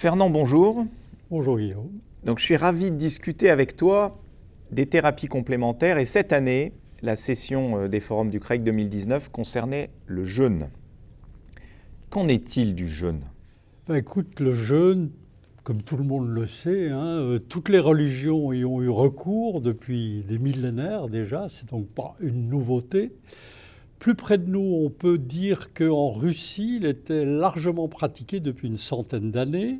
Fernand, bonjour. Bonjour Guillaume. Donc, je suis ravi de discuter avec toi des thérapies complémentaires. Et cette année, la session des forums du CREIC 2019 concernait le jeûne. Qu'en est-il du jeûne ? Écoute, le jeûne, comme tout le monde le sait, toutes les religions y ont eu recours depuis des millénaires déjà, c'est donc pas une nouveauté. Plus près de nous, on peut dire qu'en Russie, il était largement pratiqué depuis une centaine d'années.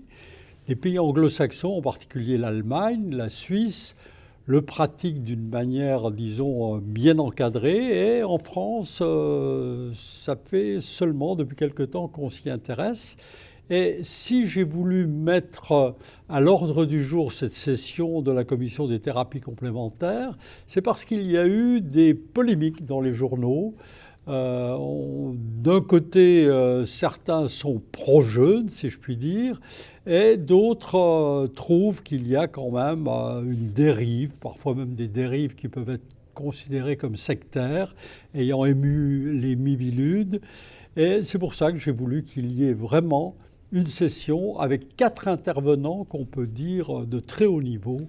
Les pays anglo-saxons, en particulier l'Allemagne, la Suisse, le pratiquent d'une manière, disons, bien encadrée. Et en France, ça fait seulement depuis quelque temps qu'on s'y intéresse. Et si j'ai voulu mettre à l'ordre du jour cette session de la commission des thérapies complémentaires, c'est parce qu'il y a eu des polémiques dans les journaux. D'un côté, certains sont pro-jeûne, si je puis dire, et d'autres trouvent qu'il y a quand même une dérive, parfois même des dérives qui peuvent être considérées comme sectaires, ayant ému les Miviludes. Et c'est pour ça que j'ai voulu qu'il y ait vraiment une session avec 4 intervenants qu'on peut dire de très haut niveau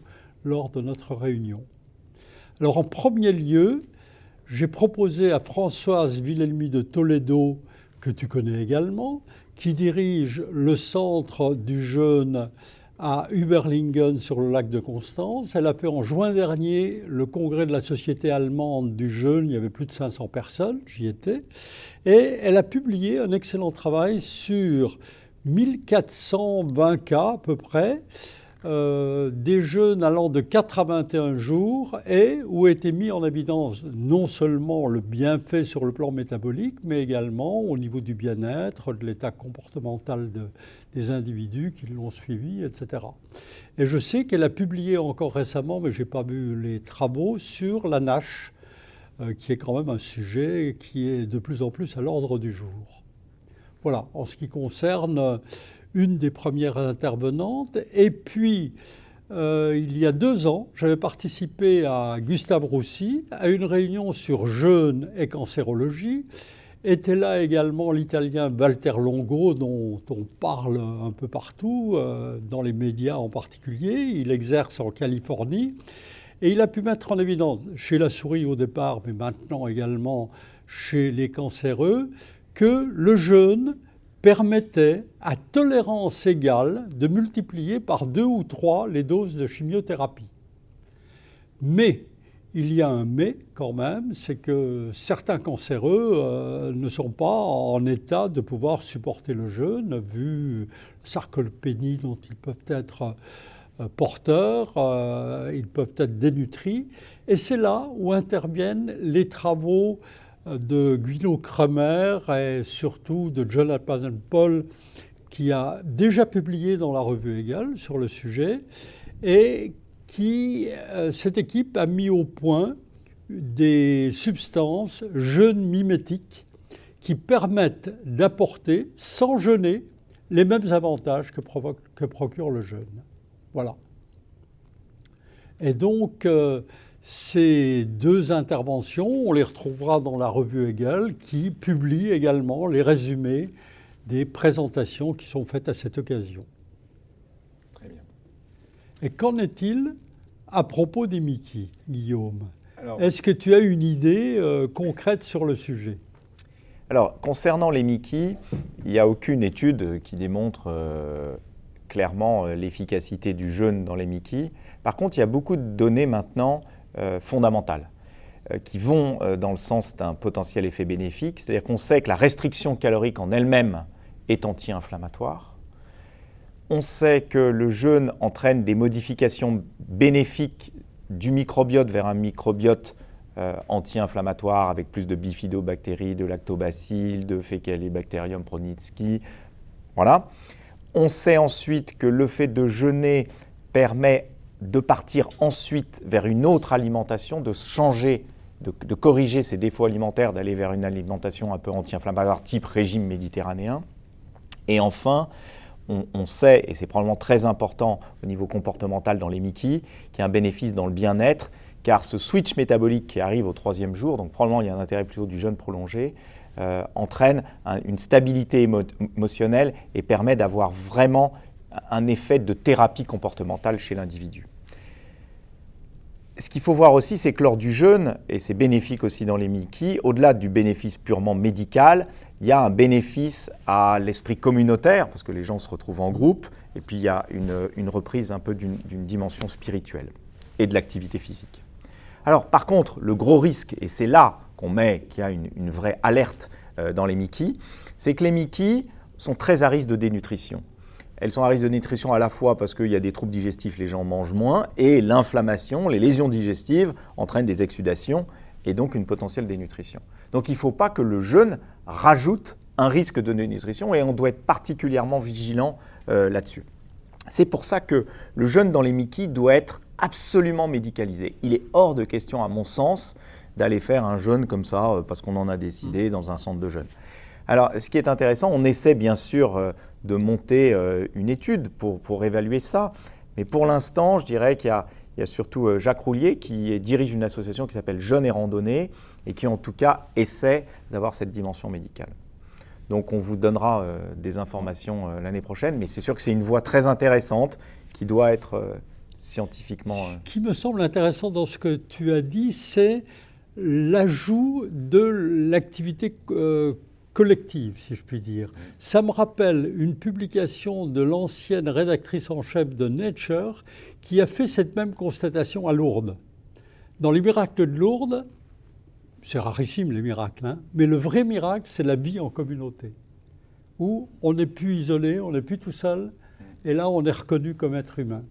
lors de notre réunion. Alors en premier lieu, j'ai proposé à Françoise Villelmy de Toledo, que tu connais également, qui dirige le centre du jeûne à Überlingen sur le lac de Constance. Elle a fait en juin dernier le congrès de la Société allemande du jeûne, il y avait plus de 500 personnes, j'y étais, et elle a publié un excellent travail sur 1420 cas à peu près, des jeûnes allant de 4 à 21 jours et où était mis en évidence non seulement le bienfait sur le plan métabolique, mais également au niveau du bien-être, de l'état comportemental des individus qui l'ont suivi, etc. Et je sais qu'elle a publié encore récemment, mais je n'ai pas vu les travaux, sur la NASH, qui est quand même un sujet qui est de plus en plus à l'ordre du jour. Voilà, en ce qui concerne une des premières intervenantes. Et puis, il y a 2 ans, j'avais participé à Gustave Roussy, à une réunion sur jeûne et cancérologie. Était là également l'Italien Walter Longo, dont on parle un peu partout, dans les médias en particulier. Il exerce en Californie. Et il a pu mettre en évidence, chez la souris au départ, mais maintenant également chez les cancéreux, que le jeûne permettait, à tolérance égale, de multiplier par 2 ou 3 les doses de chimiothérapie. Mais, il y a un mais quand même, c'est que certains cancéreux ne sont pas en état de pouvoir supporter le jeûne, vu la sarcopénie dont ils peuvent être porteurs, ils peuvent être dénutris. Et c'est là où interviennent les travaux de Guido Kremer et surtout de Jonathan Paul, qui a déjà publié dans la revue Égale sur le sujet, et qui, cette équipe a mis au point des substances jeûne mimétiques qui permettent d'apporter, sans jeûner, les mêmes avantages que procure le jeûne. Voilà. Et donc, ces 2 interventions, on les retrouvera dans la revue Égale, qui publie également les résumés des présentations qui sont faites à cette occasion. Très bien. Et qu'en est-il à propos des Mickey, Guillaume ? Est-ce que tu as une idée concrète sur le sujet ? Alors, concernant les Mickey, il n'y a aucune étude qui démontre clairement l'efficacité du jeûne dans les Mickey. Par contre, il y a beaucoup de données maintenant fondamentales qui vont dans le sens d'un potentiel effet bénéfique. C'est-à-dire qu'on sait que la restriction calorique en elle-même est anti-inflammatoire. On sait que le jeûne entraîne des modifications bénéfiques du microbiote vers un microbiote anti-inflammatoire avec plus de bifidobactéries, de lactobacilles, de Faecalibacterium prowazekii. Voilà. On sait ensuite que le fait de jeûner permet de partir ensuite vers une autre alimentation, de changer, de corriger ses défauts alimentaires, d'aller vers une alimentation un peu anti-inflammatoire type régime méditerranéen. Et enfin, on sait, et c'est probablement très important au niveau comportemental dans les Mickey, qu'il y a un bénéfice dans le bien-être, car ce switch métabolique qui arrive au 3e jour, donc probablement il y a un intérêt plutôt du jeûne prolongé, entraîne une stabilité émotionnelle et permet d'avoir vraiment un effet de thérapie comportementale chez l'individu. Ce qu'il faut voir aussi, c'est que lors du jeûne, et c'est bénéfique aussi dans les Miki, au-delà du bénéfice purement médical, il y a un bénéfice à l'esprit communautaire, parce que les gens se retrouvent en groupe, et puis il y a une reprise un peu d'une dimension spirituelle et de l'activité physique. Alors par contre, le gros risque, et c'est là qu'il y a une vraie alerte dans les Miki, c'est que les Miki sont très à risque de dénutrition. Elles sont à risque de dénutrition à la fois parce qu'il y a des troubles digestifs, les gens mangent moins, et l'inflammation, les lésions digestives entraînent des exsudations et donc une potentielle dénutrition. Donc il ne faut pas que le jeûne rajoute un risque de dénutrition et on doit être particulièrement vigilant là-dessus. C'est pour ça que le jeûne dans les Miki doit être absolument médicalisé. Il est hors de question, à mon sens, d'aller faire un jeûne comme ça parce qu'on en a décidé dans un centre de jeûne. Alors, ce qui est intéressant, on essaie bien sûr de monter une étude pour évaluer ça, mais pour l'instant, je dirais qu'il y a surtout Jacques Roulier qui dirige une association qui s'appelle Jeûne et Randonnée et qui en tout cas essaie d'avoir cette dimension médicale. Donc on vous donnera des informations l'année prochaine, mais c'est sûr que c'est une voie très intéressante qui doit être scientifiquement... Ce qui me semble intéressant dans ce que tu as dit, c'est l'ajout de l'activité collective, si je puis dire. Ça me rappelle une publication de l'ancienne rédactrice en chef de Nature qui a fait cette même constatation à Lourdes. Dans les miracles de Lourdes, c'est rarissime les miracles, hein, mais le vrai miracle, c'est la vie en communauté, où on n'est plus isolé, on n'est plus tout seul, et là on est reconnu comme être humain.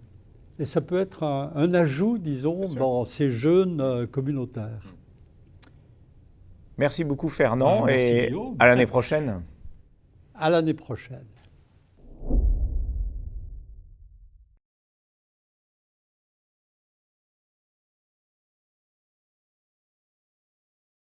Et ça peut être un ajout, disons, dans ces jeûnes communautaires. Merci beaucoup Fernand Merci et Guillaume. à l'année prochaine. À l'année prochaine.